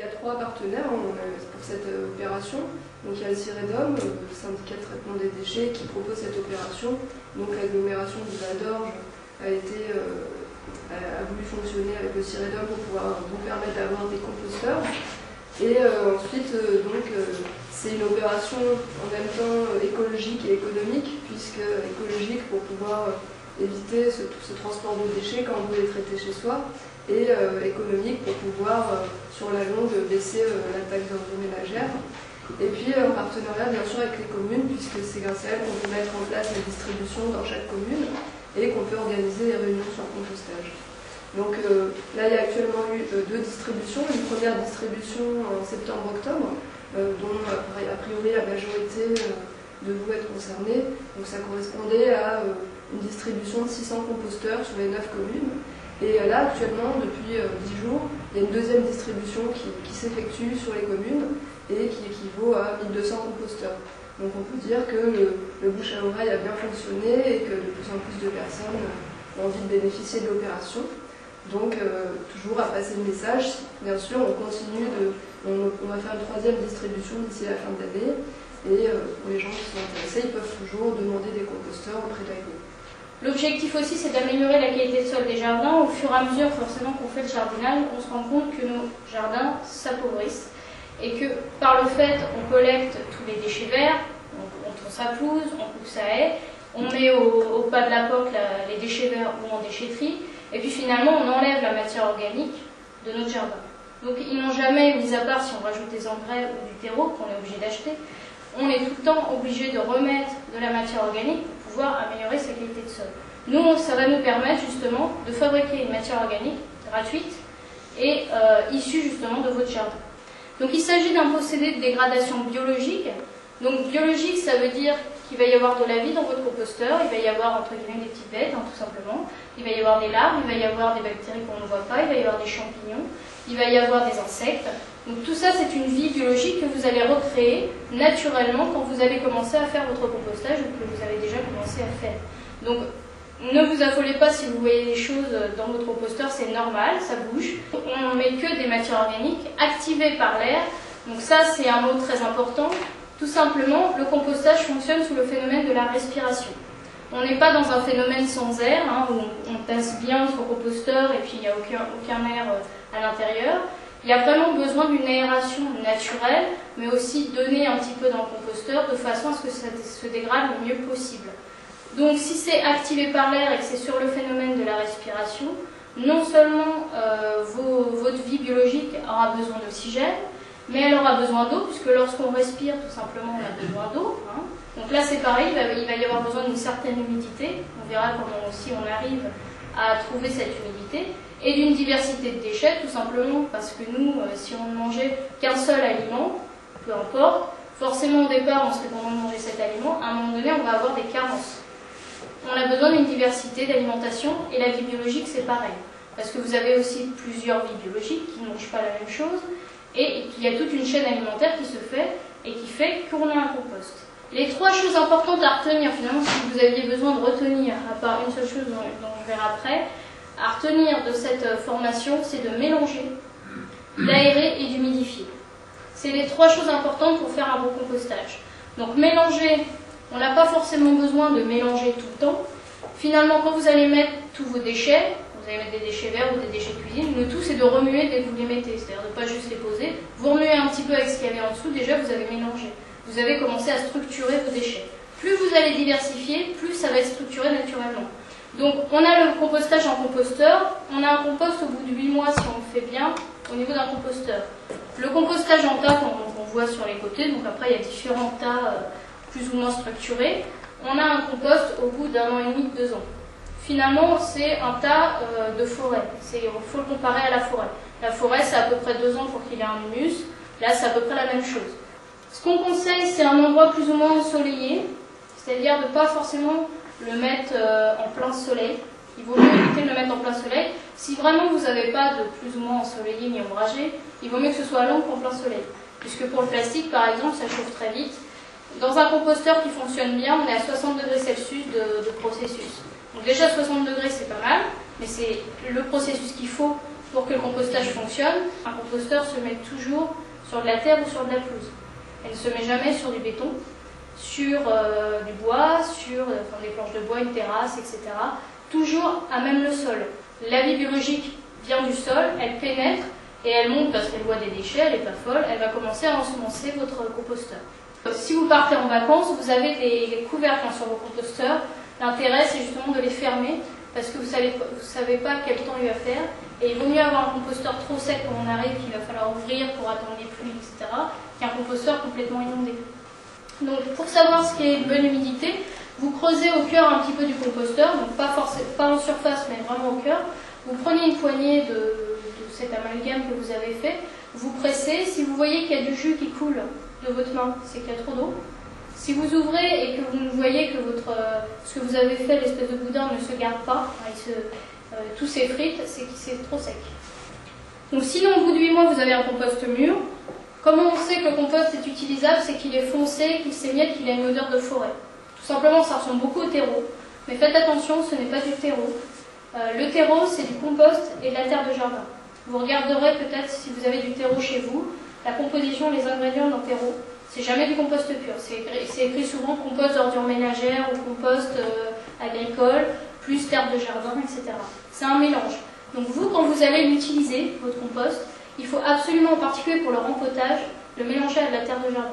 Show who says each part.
Speaker 1: y a 3 partenaires pour cette opération. Donc il y a le CIREDOM, le syndicat de traitement des déchets, qui propose cette opération. Donc l'agglomération du Val d'Orge a voulu fonctionner avec le CIREDOM pour pouvoir vous permettre d'avoir des composteurs. Et ensuite, c'est une opération en même temps écologique et économique, puisque écologique pour pouvoir éviter ce transport de déchets quand on veut les traiter chez soi, et économique pour pouvoir, sur la longue, baisser la taxe d'ordures ménagères. Et puis en partenariat bien sûr avec les communes, puisque c'est grâce à elles qu'on peut mettre en place la distribution dans chaque commune et qu'on peut organiser des réunions sur le compostage. Donc là, il y a actuellement eu 2 distributions. Une première distribution en septembre-octobre, dont a priori la majorité de vous êtes concernés. Donc ça correspondait à une distribution de 600 composteurs sur les 9 communes. Et là, actuellement, depuis 10 jours, il y a une deuxième distribution qui s'effectue sur les communes et qui équivaut à 1200 composteurs. Donc on peut dire que le bouche à oreille a bien fonctionné et que de plus en plus de personnes ont envie de bénéficier de l'opération. Donc toujours à passer le message. Bien sûr, on continue on va faire une 3e distribution d'ici la fin de l'année. Et pour les gens qui sont intéressés, ils peuvent toujours demander des composteurs auprès de l'AID.
Speaker 2: L'objectif aussi, c'est d'améliorer la qualité de sol des jardins. Au fur et à mesure, forcément, qu'on fait le jardinage, on se rend compte que nos jardins s'appauvrissent et que par le fait, on collecte tous les déchets verts, on trouve sa pelouse, on coupe sa haie, on met au pas de la porte les déchets verts ou en déchetterie, et puis finalement, on enlève la matière organique de notre jardin. Donc, ils n'ont jamais, mis à part si on rajoute des engrais ou du terreau qu'on est obligé d'acheter, on est tout le temps obligé de remettre de la matière organique pour pouvoir améliorer sa qualité de sol. Nous, ça va nous permettre justement de fabriquer une matière organique gratuite et issue justement de votre jardin. Donc il s'agit d'un procédé de dégradation biologique. Donc biologique, ça veut dire qu'il va y avoir de la vie dans votre composteur, il va y avoir entre guillemets des petites bêtes, tout simplement. Il va y avoir des larves, il va y avoir des bactéries qu'on ne voit pas, il va y avoir des champignons, il va y avoir des insectes. Donc tout ça, c'est une vie biologique que vous allez recréer naturellement quand vous allez commencer à faire votre compostage ou que vous avez déjà commencé à faire. Donc ne vous affolez pas si vous voyez des choses dans votre composteur, c'est normal, ça bouge. On ne met que des matières organiques activées par l'air. Donc ça, c'est un mot très important. Tout simplement, le compostage fonctionne sous le phénomène de la respiration. On n'est pas dans un phénomène sans air, où on tasse bien son composteur et puis il n'y a aucun air à l'intérieur. Il y a vraiment besoin d'une aération naturelle, mais aussi donnée un petit peu dans le composteur de façon à ce que ça se dégrade le mieux possible. Donc si c'est activé par l'air et que c'est sur le phénomène de la respiration, non seulement votre vie biologique aura besoin d'oxygène, mais elle aura besoin d'eau, puisque lorsqu'on respire, tout simplement, on a besoin d'eau. Donc là c'est pareil, il va y avoir besoin d'une certaine humidité. On verra comment aussi on arrive à trouver cette humidité. Et d'une diversité de déchets, tout simplement, parce que nous, si on ne mangeait qu'un seul aliment, peu importe, forcément au départ on serait content de manger cet aliment, à un moment donné on va avoir des carences. On a besoin d'une diversité d'alimentation, et la vie biologique c'est pareil. Parce que vous avez aussi plusieurs vies biologiques qui ne mangent pas la même chose, et qu'il y a toute une chaîne alimentaire qui se fait, et qui fait qu'on a un compost. Les 3 choses importantes à retenir, finalement, si vous aviez besoin de retenir, à part une seule chose dont je verrai après, à retenir de cette formation, c'est de mélanger, d'aérer et d'humidifier. C'est les 3 choses importantes pour faire un bon compostage. Donc mélanger, on n'a pas forcément besoin de mélanger tout le temps. Finalement, quand vous allez mettre tous vos déchets, vous allez mettre des déchets verts ou des déchets de cuisine, le tout c'est de remuer dès que vous les mettez, c'est-à-dire de ne pas juste les poser. Vous remuez un petit peu avec ce qu'il y avait en dessous, déjà vous avez mélangé. Vous avez commencé à structurer vos déchets. Plus vous allez diversifier, plus ça va être structuré naturellement. Donc on a le compostage en composteur, on a un compost au bout de 8 mois si on le fait bien au niveau d'un composteur. Le compostage en tas qu'on voit sur les côtés, donc après il y a différents tas plus ou moins structurés, on a un compost au bout d'1 an et demi, 2 ans. Finalement c'est un tas de forêt, il faut le comparer à la forêt. La forêt c'est à peu près 2 ans pour qu'il ait un humus, là c'est à peu près la même chose. Ce qu'on conseille c'est un endroit plus ou moins ensoleillé, c'est-à-dire de ne pas forcément le mettre en plein soleil. Il vaut mieux éviter de le mettre en plein soleil. Si vraiment vous n'avez pas de plus ou moins ensoleillé ni ombragé, il vaut mieux que ce soit à l'ombre qu'en plein soleil. Puisque pour le plastique, par exemple, ça chauffe très vite. Dans un composteur qui fonctionne bien, on est à 60 degrés Celsius de processus. Donc déjà 60 degrés c'est pas mal, mais c'est le processus qu'il faut Pour que le compostage fonctionne, un composteur se met toujours sur de la terre ou sur de la pelouse. Elle ne se met jamais sur du béton, sur du bois, sur des planches de bois, une terrasse, etc. Toujours à même le sol. La vie biologique vient du sol, elle pénètre et elle monte parce qu'elle voit des déchets, elle n'est pas folle, elle va commencer à ensemencer votre composteur. Si vous partez en vacances, vous avez des couvercles sur vos composteurs. L'intérêt, c'est justement de les fermer parce que vous savez pas quel temps il va faire. Et il vaut mieux avoir un composteur trop sec quand on arrive, qu'il va falloir ouvrir pour attendre les pluies, etc., qu'un composteur complètement inondé. Donc, pour savoir ce qu'est une bonne humidité, vous creusez au cœur un petit peu du composteur, donc pas en surface, mais vraiment au cœur. Vous prenez une poignée de cet amalgame que vous avez fait, vous pressez. Si vous voyez qu'il y a du jus qui coule de votre main, c'est qu'il y a trop d'eau. Si vous ouvrez et que vous voyez que ce que vous avez fait, l'espèce de boudin, ne se garde pas, tout s'effrite, c'est que c'est trop sec. Donc sinon, au bout de 8 mois, vous avez un compost mûr. Comment on sait que le compost est utilisable? C'est qu'il est foncé, qu'il s'émiette, qu'il a une odeur de forêt. Tout simplement, ça ressemble beaucoup au terreau. Mais faites attention, ce n'est pas du terreau. Le terreau, c'est du compost et de la terre de jardin. Vous regarderez peut-être si vous avez du terreau chez vous, la composition, les ingrédients d'un terreau. C'est jamais du compost pur. C'est écrit souvent compost d'ordures ménagères ou compost agricole, plus terre de jardin, etc. C'est un mélange. Donc vous, quand vous allez l'utiliser, votre compost, il faut absolument, en particulier pour le rempotage, le mélanger à de la terre de jardin.